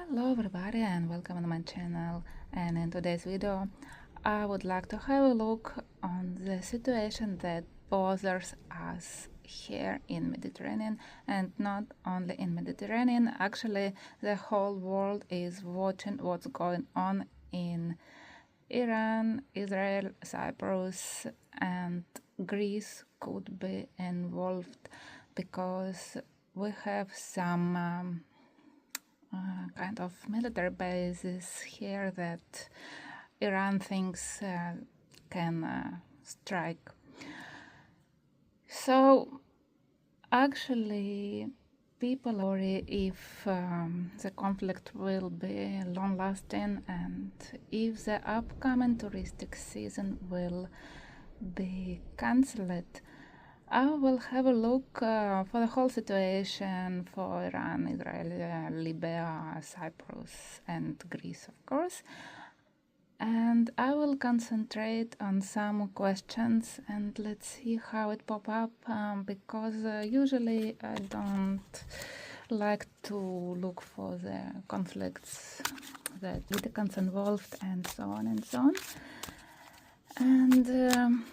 Hello everybody and welcome to my channel, and in today's video I would like to have a look on the situation that bothers us here in Mediterranean, and not only in Mediterranean. Actually, the whole world is watching what's going on in Iran, Israel, Cyprus, and Greece could be involved because we have some kind of military bases here that Iran thinks can strike. So actually people worry if the conflict will be long-lasting and if the upcoming touristic season will be cancelled. I will have a look for the whole situation for Iran, Israel, Libya, Cyprus, and Greece, of course. And I will concentrate on some questions and let's see how it pop up, because usually I don't like to look for the conflicts, the politicians involved, and so on and so on. And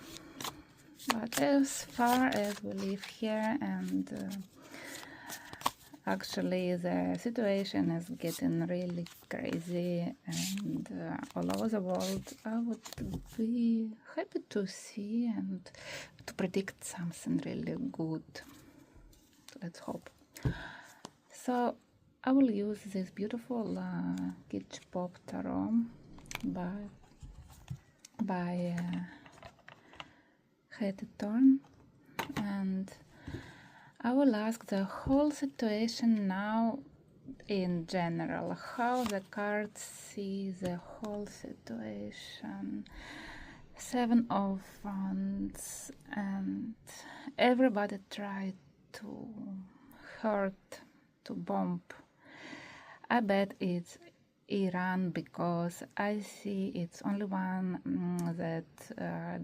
but as far as we live here, and actually the situation is getting really crazy and all over the world, I would be happy to see and to predict something really good. Let's hope. So I will use this beautiful Kitsch Pop Tarot by Torn, and I will ask the whole situation now in general, how the cards see the whole situation. 7 of Wands, and everybody tried to hurt, to bomb. I bet it's Iran, because I see it's only one that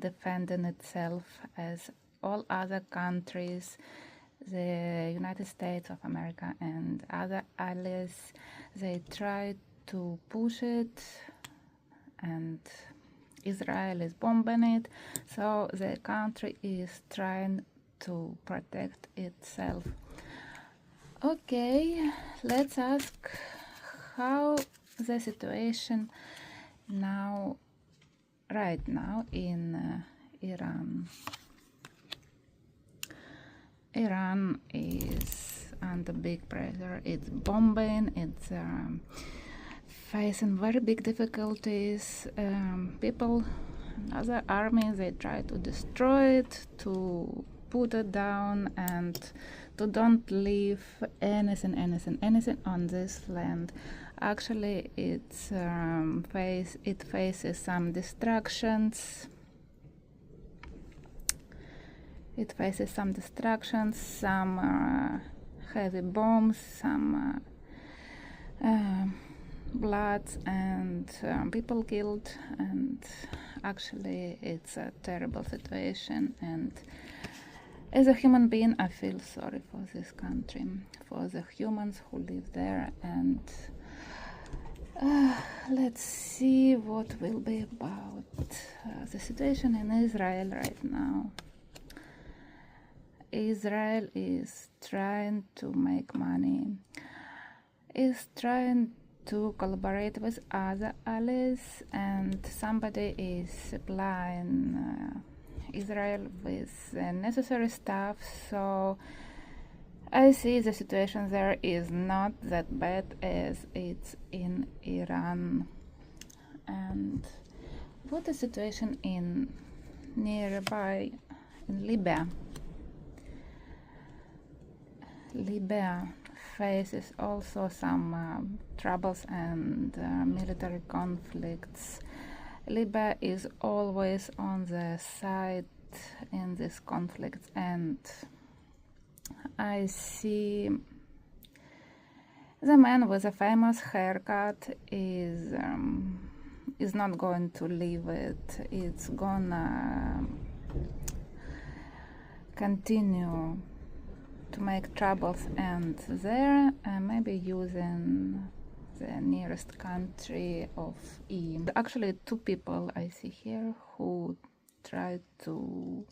defending itself, as all other countries, the United States of America and other allies, they try to push it, and Israel is bombing it, so the country is trying to protect itself. Okay, let's ask how the situation right now in Iran. Iran is under big pressure. It's bombing, it's facing very big difficulties. People, other armies, they try to destroy it, to put it down, and to don't leave anything on this land. Actually, it faces some distractions. It faces some distractions, some heavy bombs, some blood, and people killed. And actually, it's a terrible situation. And as a human being, I feel sorry for this country, for the humans who live there. And let's see what will be about the situation in Israel right now. Israel is trying to make money, is trying to collaborate with other allies, and somebody is supplying Israel with necessary stuff. So I see the situation there is not that bad as it's in Iran. And what is the situation in nearby in Libya? Libya faces also some troubles and military conflicts. Libya is always on the side in this conflict, and I see the man with a famous haircut is not going to leave it. It's gonna continue to make troubles, and there maybe using the nearest country of EU. Actually, two people I see here who try to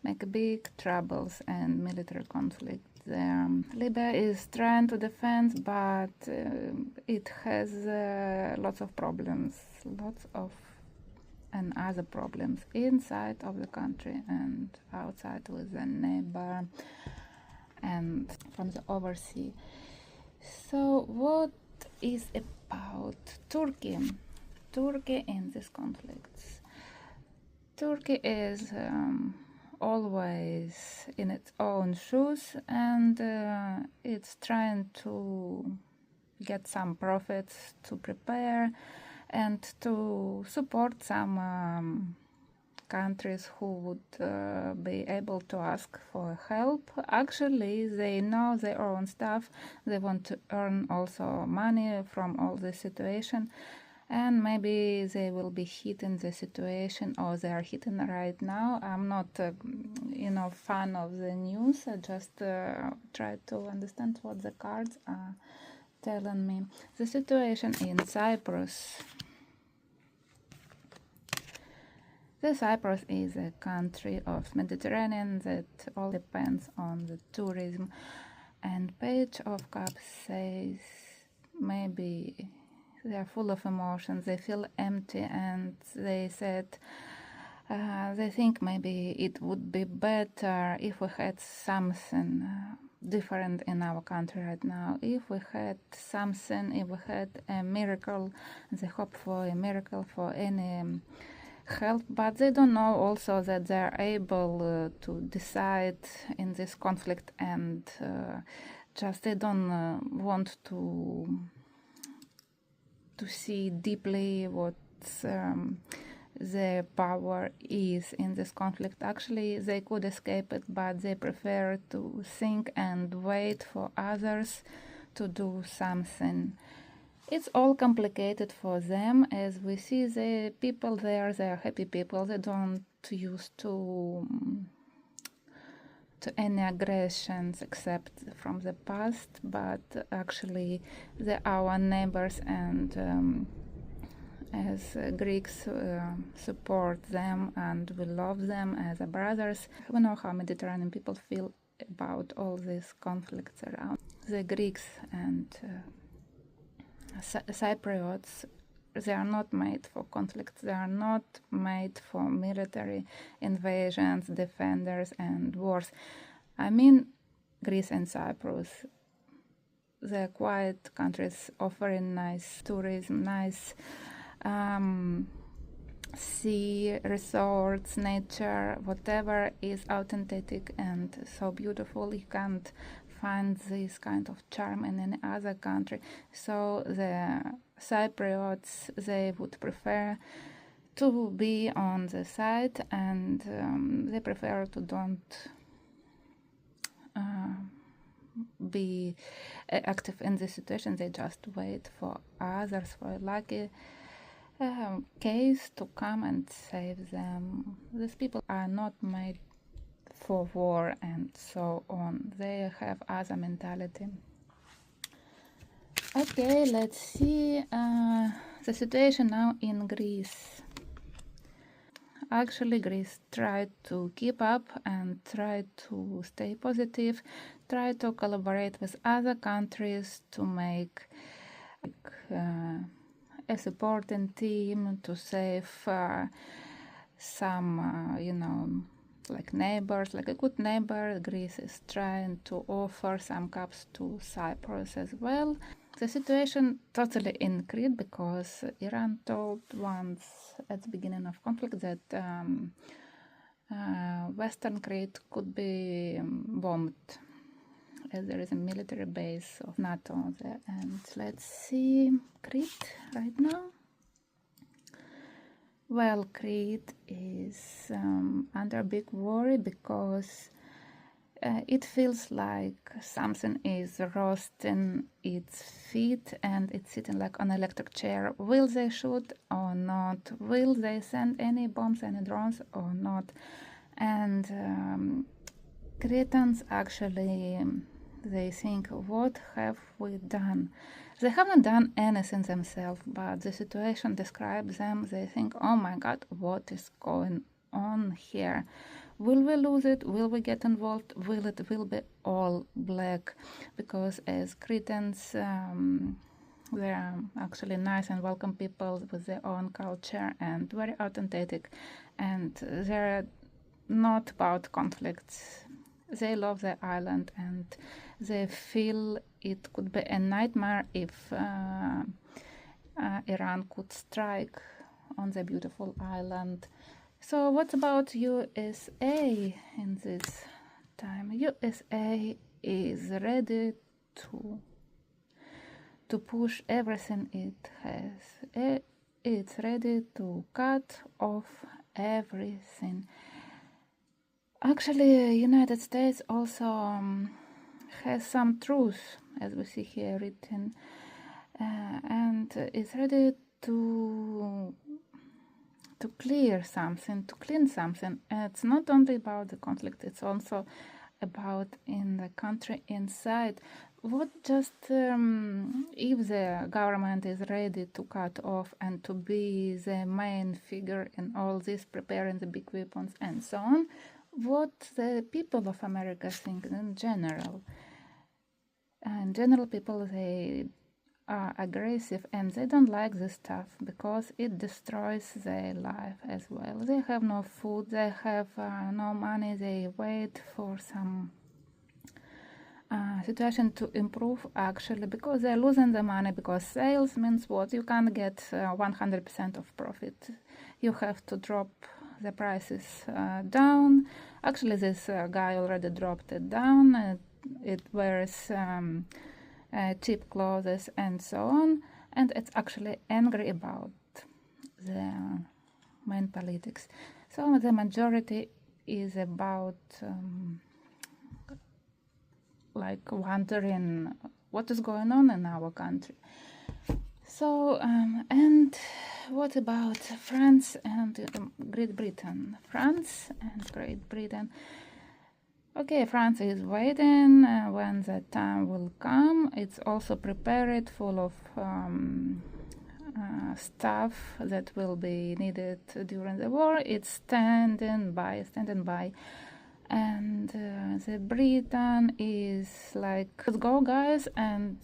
make big troubles and military conflict there. Libya is trying to defend, but it has lots of problems, and other problems inside of the country and outside with the neighbor and from the overseas. So what is about Turkey? Turkey in these conflicts. Turkey is always in its own shoes, and it's trying to get some profits to prepare and to support some countries who would be able to ask for help. Actually, they know their own stuff. They want to earn also money from all this situation, and maybe they will be hit in the situation, or they are hidden right now. I'm not, fan of the news. I just try to understand what the cards are telling me. The situation in Cyprus. The Cyprus is a country of Mediterranean that all depends on the tourism, and Page of Cups says maybe they are full of emotions, they feel empty, and they said they think maybe it would be better if we had something different in our country right now. If we had a miracle, they hope for a miracle for any help, but they don't know also that they are able to decide in this conflict, and just they don't want to see deeply what their power is in this conflict. Actually, they could escape it, but they prefer to think and wait for others to do something. It's all complicated for them. As we see, the people there, they are happy people. They don't used to any aggressions except from the past, but actually they are our neighbors, and as Greeks support them and we love them as brothers. We know how Mediterranean people feel about all these conflicts around. The Greeks and Cypriots, they are not made for conflicts. They are not made for military invasions, defenders, and wars. I mean, Greece and Cyprus, they're quiet countries offering nice tourism, nice sea, resorts, nature, whatever is authentic and so beautiful. You can't find this kind of charm in any other country. So the Cypriots, they would prefer to be on the side, and they prefer to don't be active in this situation. They just wait for others, for a lucky case to come and save them. These people are not made for war and so on. They have other mentality. Okay, let's see the situation now in Greece. Actually, Greece tried to keep up and tried to stay positive, tried to collaborate with other countries to make a supporting team to save some, like neighbors, like a good neighbor. Greece is trying to offer some cups to Cyprus as well. The situation totally in Crete, because Iran told once at the beginning of conflict that Western Crete could be bombed, as there is a military base of NATO there. And let's see Crete right now. Well, Crete is under big worry because it feels like something is roasting its feet and it's sitting like on an electric chair. Will they shoot or not? Will they send any bombs, any drones or not? And Cretans actually they think, what have we done? They haven't done anything themselves, but the situation describes them. They think, oh my God, what is going on here? Will we lose it? Will we get involved? Will be all black? Because as Cretans, they're actually nice and welcome people with their own culture and very authentic, and they're not about conflicts. They love the island and they feel it could be a nightmare if Iran could strike on the beautiful island. So what about USA in this time? USA is ready to push everything it has. It's ready to cut off everything. Actually, United States also has some truth, as we see here written, and is ready to clear something, to clean something. It's not only about the conflict, it's also about in the country inside. What just if the government is ready to cut off and to be the main figure in all this, preparing the big weapons and so on, what the people of America think in general. In general, people, they are aggressive and they don't like this stuff because it destroys their life as well. They have no food, they have no money, they wait for some situation to improve, actually, because they're losing the money, because sales means what? You can't get 100% of profit. You have to drop the prices down. Actually, this guy already dropped it down. It wears cheap clothes and so on, and it's actually angry about the main politics. So the majority is about like wondering what is going on in our country. So and what about France and Great Britain? France and Great Britain. Okay, France is waiting when the time will come. It's also prepared, full of stuff that will be needed during the war. It's standing by. And the Britain is like, let's go guys and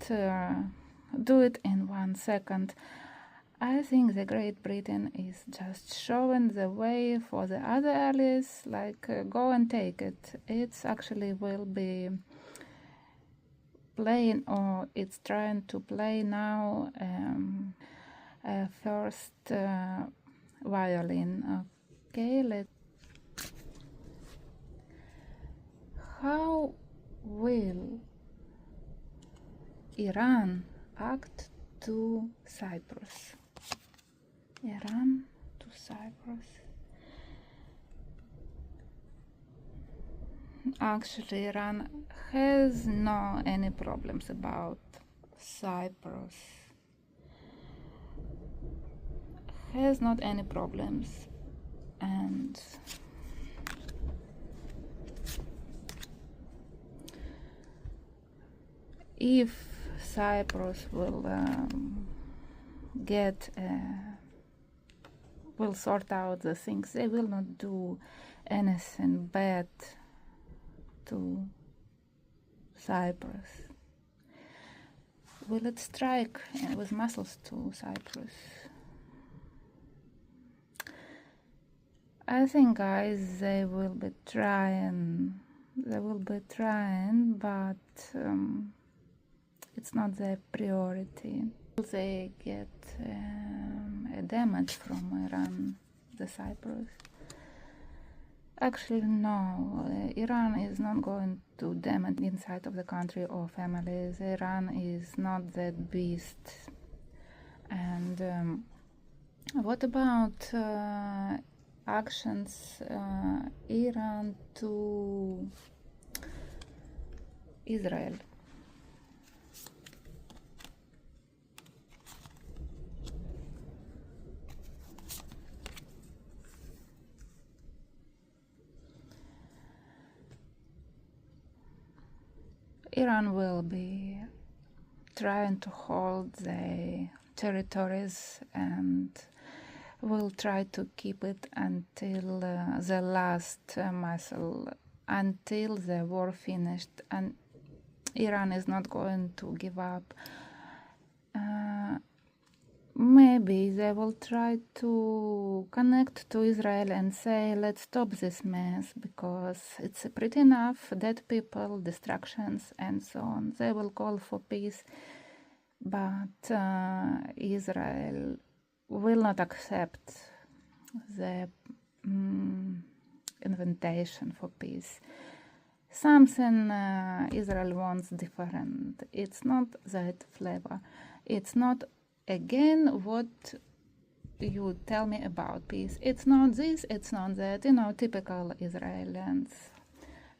do it in 1 second. I think the Great Britain is just showing the way for the other allies, like go and take it. It's actually will be playing, or it's trying to play now, first violin. Okay, how will Iran act to Cyprus? Iran to Cyprus. Actually, Iran has no any problems about Cyprus. Has not any problems, and if Cyprus will will sort out the things, they will not do anything bad to Cyprus. Will it strike with missiles to Cyprus? I think, guys, they will be trying, but it's not their priority. They get a damage from Iran, the Cyprus. Actually, no. Iran is not going to damage inside of the country or families. Iran is not that beast. And what about actions Iran to Israel? Iran will be trying to hold the territories and will try to keep it until the last muscle, until the war finished, and Iran is not going to give up. Maybe they will try to connect to Israel and say, let's stop this mess, because it's pretty enough, dead people, destructions, and so on. They will call for peace, but Israel will not accept the invitation for peace. Something Israel wants different. It's not that flavor. It's not, again, what you tell me about peace. It's not this, it's not that. You know, typical Israelis.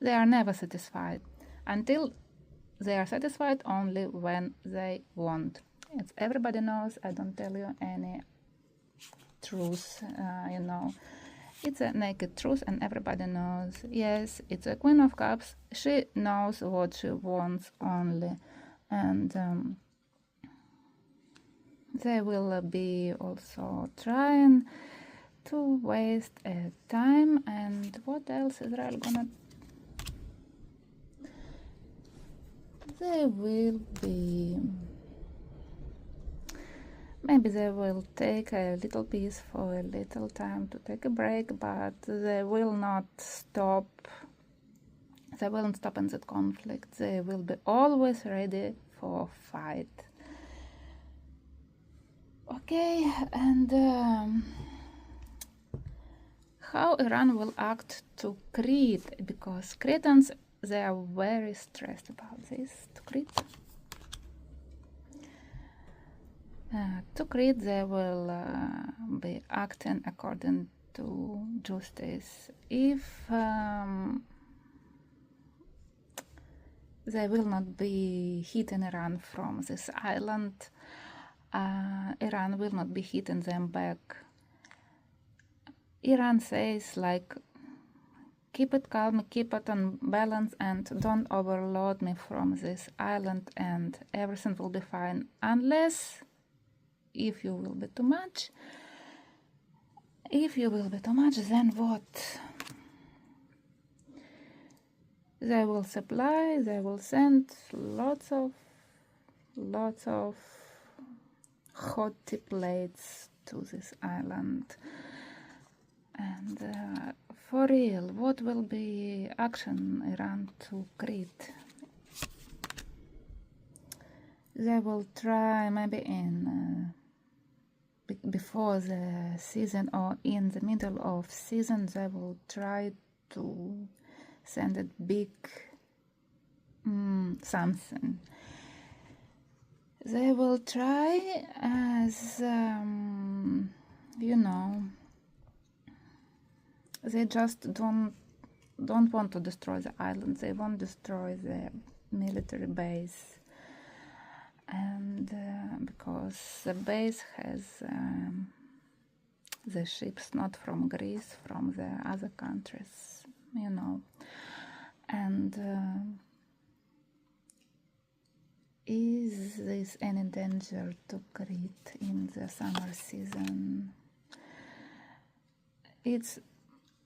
They are never satisfied until they are satisfied only when they want. It's, everybody knows, I don't tell you any truth, you know. It's a naked truth, and everybody knows. Yes, it's a Queen of Cups. She knows what she wants only. And they will be also trying to waste time. And what else Israel gonna... They will be... Maybe they will take a little piece for a little time to take a break, but they will not stop. They won't stop in that conflict. They will be always ready for fight. Okay, and how Iran will act to Crete, because Cretans, they are very stressed about this, to Crete. To Crete, they will be acting according to justice. If they will not be hitting Iran from this island, Iran will not be hitting them back. Iran says, like, keep it calm, keep it on balance, and don't overload me from this island, and everything will be fine, unless if you will be too much. If you will be too much, then what? They will supply, they will send lots of hot tea plates to this island. And for real, what will be action Iran to Crete? They will try, maybe in before the season or in the middle of season, they will try to send a big something. They will try as, you know, they just don't want to destroy the island. They won't destroy the military base. And because the base has the ships not from Greece, from the other countries, you know. And is this any danger to Crete in the summer season? It's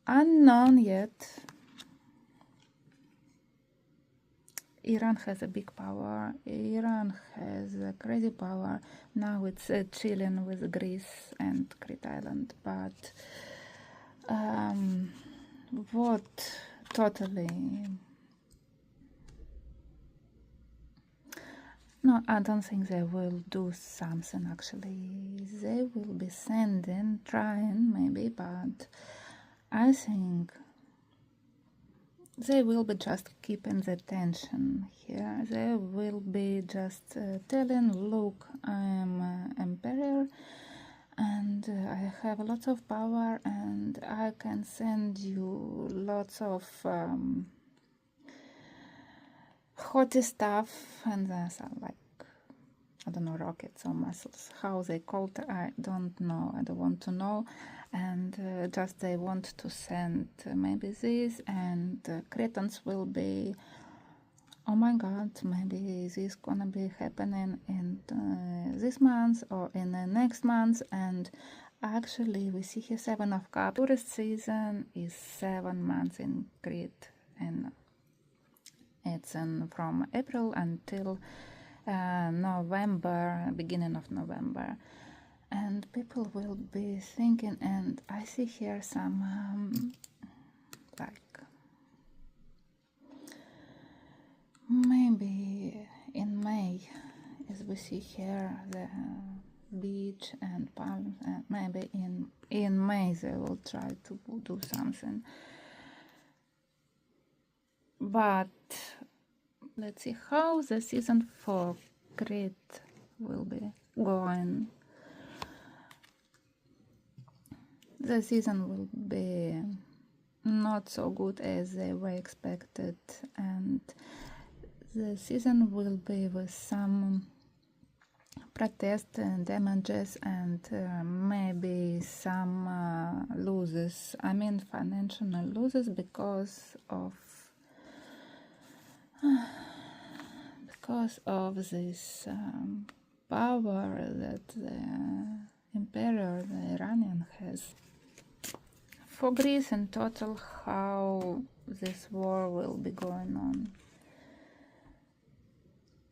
unknown yet. Iran has a big power. Iran has a crazy power. Now it's chilling with Greece and Crete Island. But what totally... No, I don't think they will do something actually. They will be sending, trying maybe, but I think they will be just keeping the tension here. They will be just telling, look, I'm emperor and I have lots of power and I can send you lots of hotty stuff, and there's like, I don't know, rockets or missiles, how they call it, I don't know, I don't want to know. And just they want to send maybe this, and Cretans will be oh my god, maybe this gonna be happening in this month or in the next month. And actually we see here 7 of Cups. Tourist season is 7 months in Crete, and it's from April until November, beginning of November. And people will be thinking, and I see here some like maybe in May, as we see here the beach and palms, and maybe in May they will try to do something. But let's see how the season for Crete will be going. The season will be not so good as they were expected, and the season will be with some protest and damages and maybe some losses. I mean financial losses because of this power that the emperor, the Iranian, has. For Greece in total, how this war will be going on.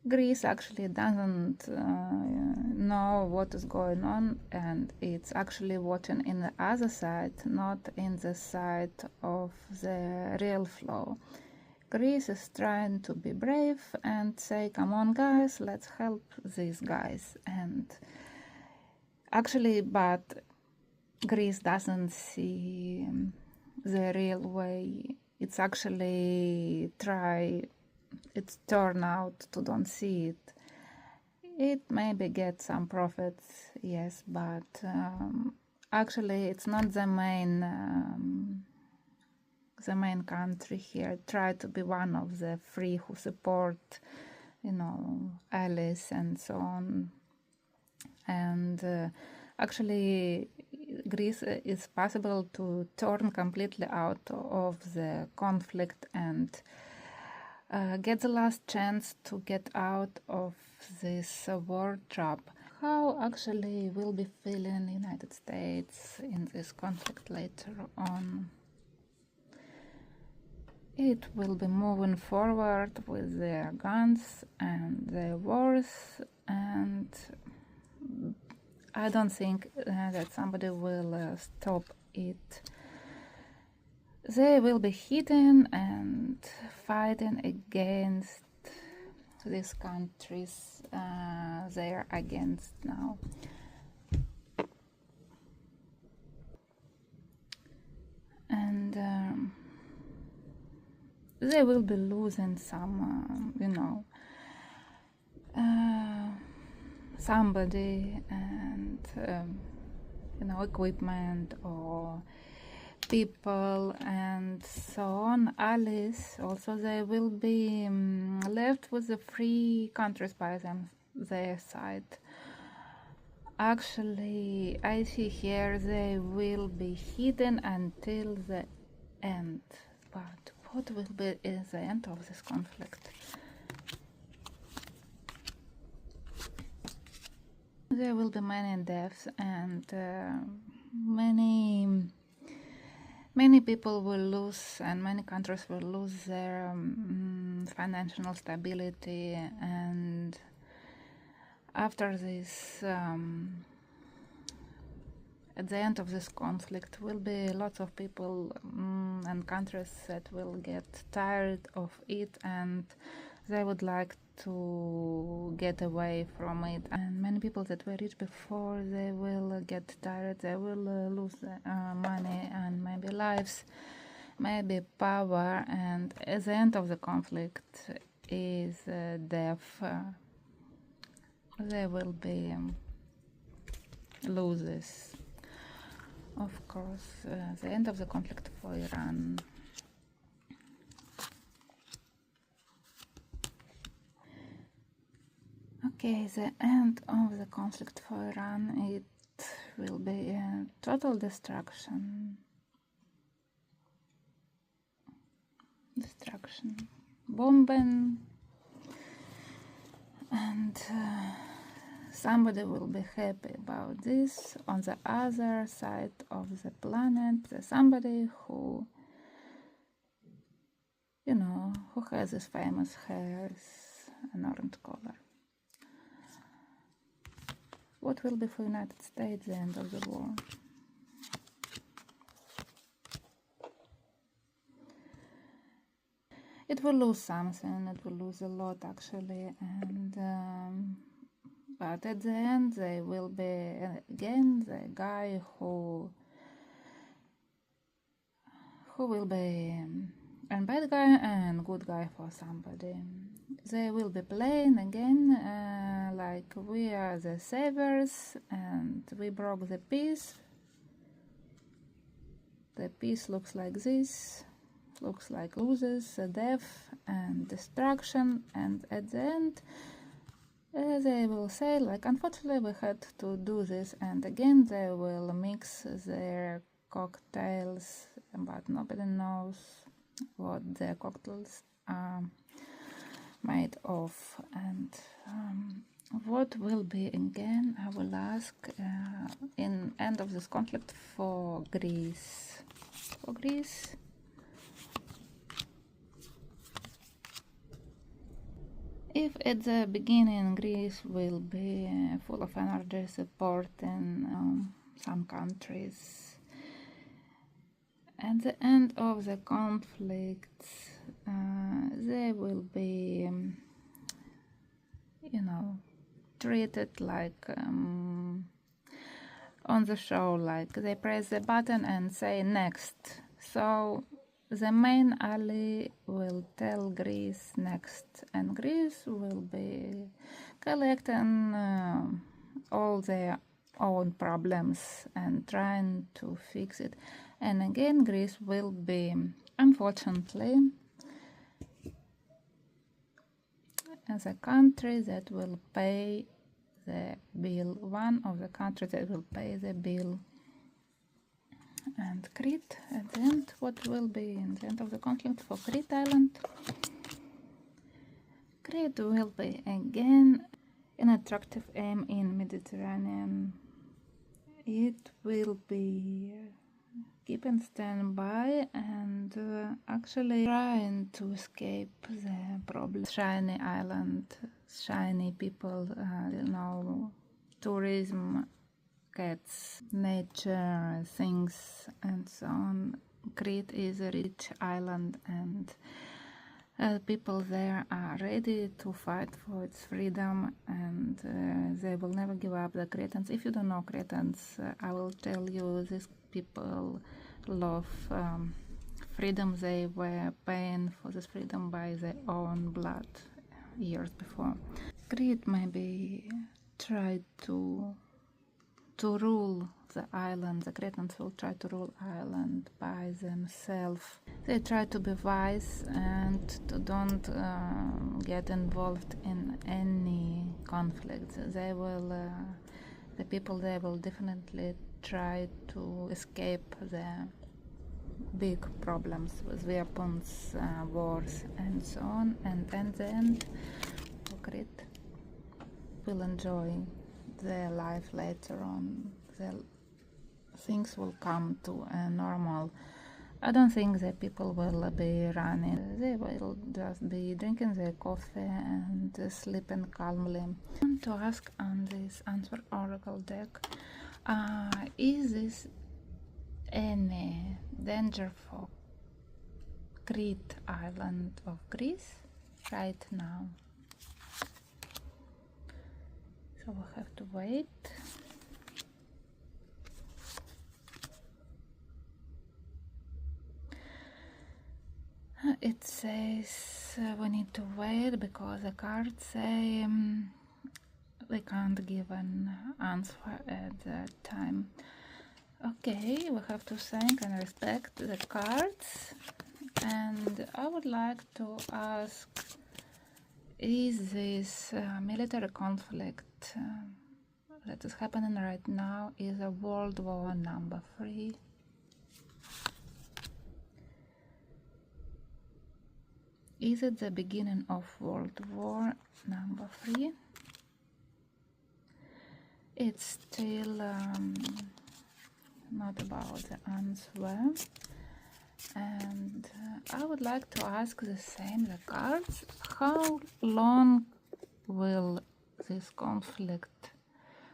Greece actually doesn't know what is going on, and it's actually watching in the other side, not in the side of the real flow. Greece is trying to be brave and say, come on guys, let's help these guys. And actually, but Greece doesn't see the real way. It's actually it's turned out to don't see it. It maybe get some profits, yes, but actually it's not the main country here. Try to be one of the 3 who support, allies and so on. And actually Greece is possible to turn completely out of the conflict and get the last chance to get out of this war trap. How actually will be feeling the United States in this conflict later on? It will be moving forward with their guns and their wars, and I don't think that somebody will stop it. They will be hitting and fighting against these countries they are against now. And they will be losing some, somebody and, equipment or people and so on. Allies also, they will be left with the 3 countries by their side. Actually, I see here they will be hidden until the end. But what will be the end of this conflict? There will be many deaths, and many people will lose, and many countries will lose their financial stability. And after this, at the end of this conflict, will be lots of people and countries that will get tired of it, and they would like to get away from it. And many people that were rich before, they will get tired, they will lose money and maybe lives, maybe power, and at the end of the conflict is death. There will be losers. Of course, the end of the conflict for Iran. Okay, the end of the conflict for Iran, it will be a total destruction. Bombing, And somebody will be happy about this. On the other side of the planet, there's somebody who, you know, who has this famous hairs, an orange color. What will be for United States the end of the war? It will lose something, it will lose a lot actually, and but at the end they will be again the guy who will be a bad guy and good guy for somebody. They will be playing again like we are the saviors and we broke the peace. The peace looks like this. Looks like losers, death and destruction, and at the end they will say like unfortunately we had to do this, and again they will mix their cocktails, but nobody knows what their cocktails are made of. And what will be again, I will ask in end of this conflict for Greece. For Greece, if at the beginning Greece will be full of energy supporting some countries, at the end of the conflict they will be, you know, treated like on the show, like they press the button and say next. So the main ally will tell Greece next, and Greece will be collecting all their own problems and trying to fix it. And again, Greece will be, unfortunately, as a country that will pay the bill, one of the countries that will pay the bill. And Crete, at the end, what will be in the end of the conflict for Crete Island? Crete will be again an attractive aim in Mediterranean. It will be keeping standby and actually trying to escape the problem. Shiny island, shiny people, you know, tourism, cats, nature, things, and so on. Crete is a rich island, and people there are ready to fight for its freedom, and they will never give up. The Cretans, if you don't know Cretans, I will tell you, these people love freedom. They were paying for this freedom by their own blood years before. Crete maybe tried to rule the island. The Cretans will try to rule Ireland by themselves. They try to be wise and to don't get involved in any conflict. They will, the people there will definitely try to escape the big problems with weapons, wars, and so on. And at the end, Crete will enjoy their life later on. Things will come to a normal. I don't think that people will be running. They will just be drinking their coffee and sleeping calmly. I want to ask on this answer oracle deck, is this any danger for Crete Island of Greece right now? So we have to wait. It says we need to wait because the cards say we can't give an answer at that time. Okay, we have to thank and respect the cards, and I would like to ask, is this military conflict that is happening right now is a World War number 3? Is it the beginning of World War number 3? It's still not about the answer. And I would like to ask the same, the cards, how long will this conflict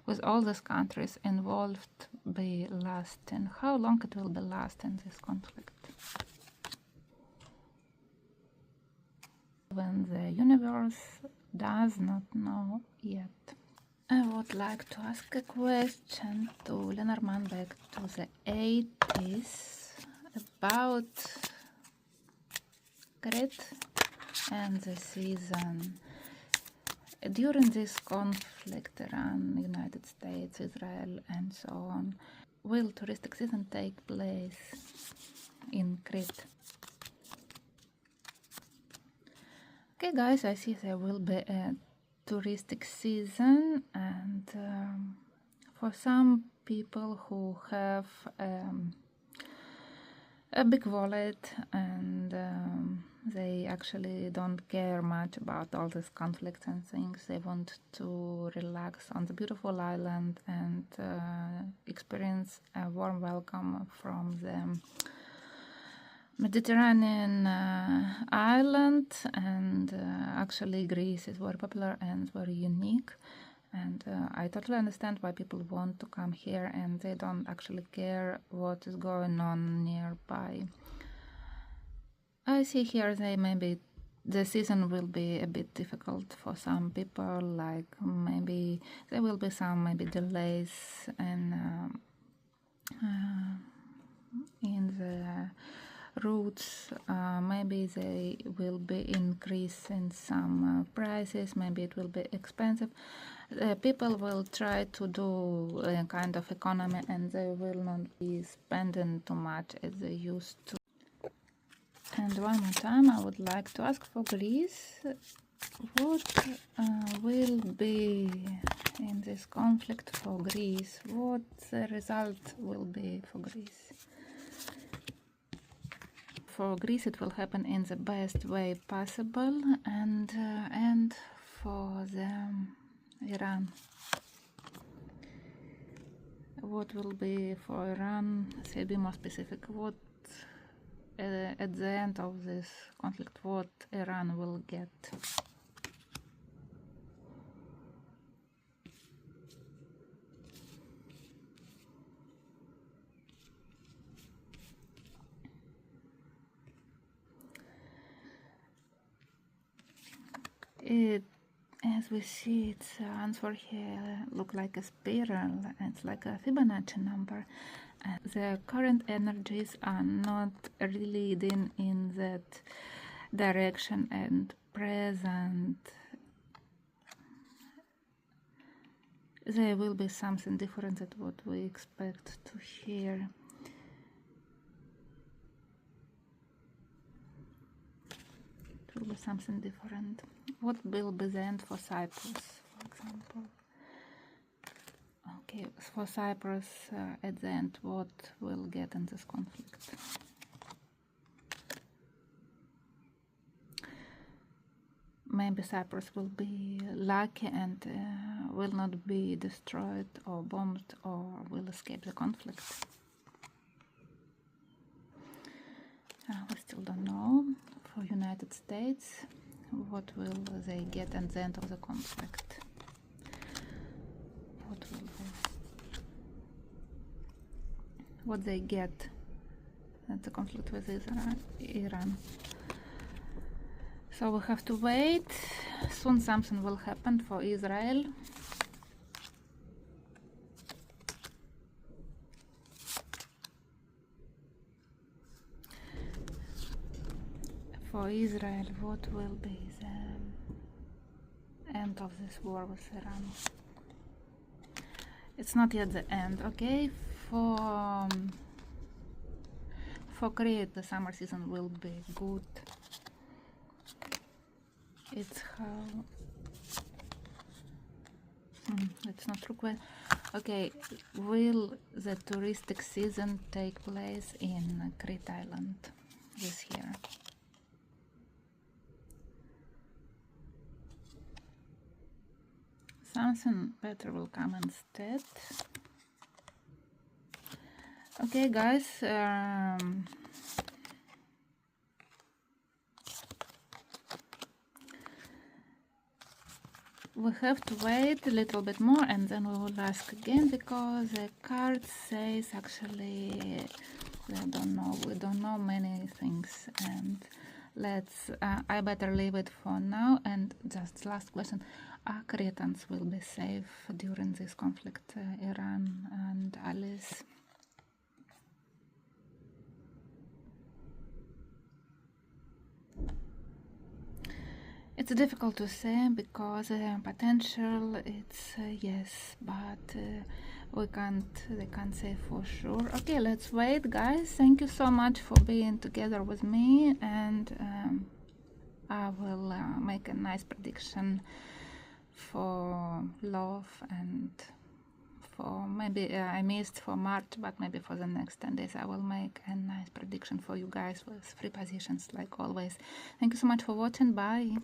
with all these countries involved be lasting? How long it will be lasting, this conflict? When the universe does not know yet. I would like to ask a question to Lenormand back to the 80s about Crete and the season. During this conflict, Iran, United States, Israel, and so on, will touristic season take place in Crete? Okay, guys, I see there will be a touristic season, and for some people who have a big wallet and they actually don't care much about all these conflicts and things, they want to relax on the beautiful island and experience a warm welcome from the Mediterranean island, and actually Greece is very popular and very unique, and I totally understand why people want to come here and they don't actually care what is going on nearby. I see here they maybe the season will be a bit difficult for some people, like maybe there will be some maybe delays in the routes, maybe they will be increasing some prices, maybe it will be expensive. People will try to do a kind of economy and they will not be spending too much as they used to. And one more time I would like to ask for Greece, what will be in this conflict for Greece? What the result will be for Greece? For Greece it will happen in the best way possible, and for the Iran, what will be for Iran? Say, be more specific. What at the end of this conflict, what Iran will get? As we see, its answer here look like a spiral. It's like a Fibonacci number. The current energies are not really leading in that direction, and present there will be something different than what we expect to hear. It will be something different. What will be the end for Cyprus, for example? Okay, for Cyprus, at the end, what will get in this conflict? Maybe Cyprus will be lucky and will not be destroyed or bombed, or will escape the conflict. We still don't know. For United States, what will they get at the end of the conflict? What they get at the conflict with Iran. So we have to wait. Soon something will happen for Israel. For Israel, what will be the end of this war with Iran? It's not yet the end, okay? For Crete, the summer season will be good. It's how... it's not true. Okay, will the touristic season take place in Crete Island this year? something better will come instead. Okay, guys, we have to wait a little bit more and then we will ask again, because the card says actually we don't know many things, and let's I better leave it for now. And just last question, are Cretans will be safe during this conflict, Iran and allies? It's difficult to say, because potential it's yes, but they can't say for sure. Okay, let's wait, guys. Thank you so much for being together with me, and I will make a nice prediction for love, and for maybe I missed for March, but maybe for the next 10 days I will make a nice prediction for you guys with 3 positions like always. Thank you so much for watching. Bye.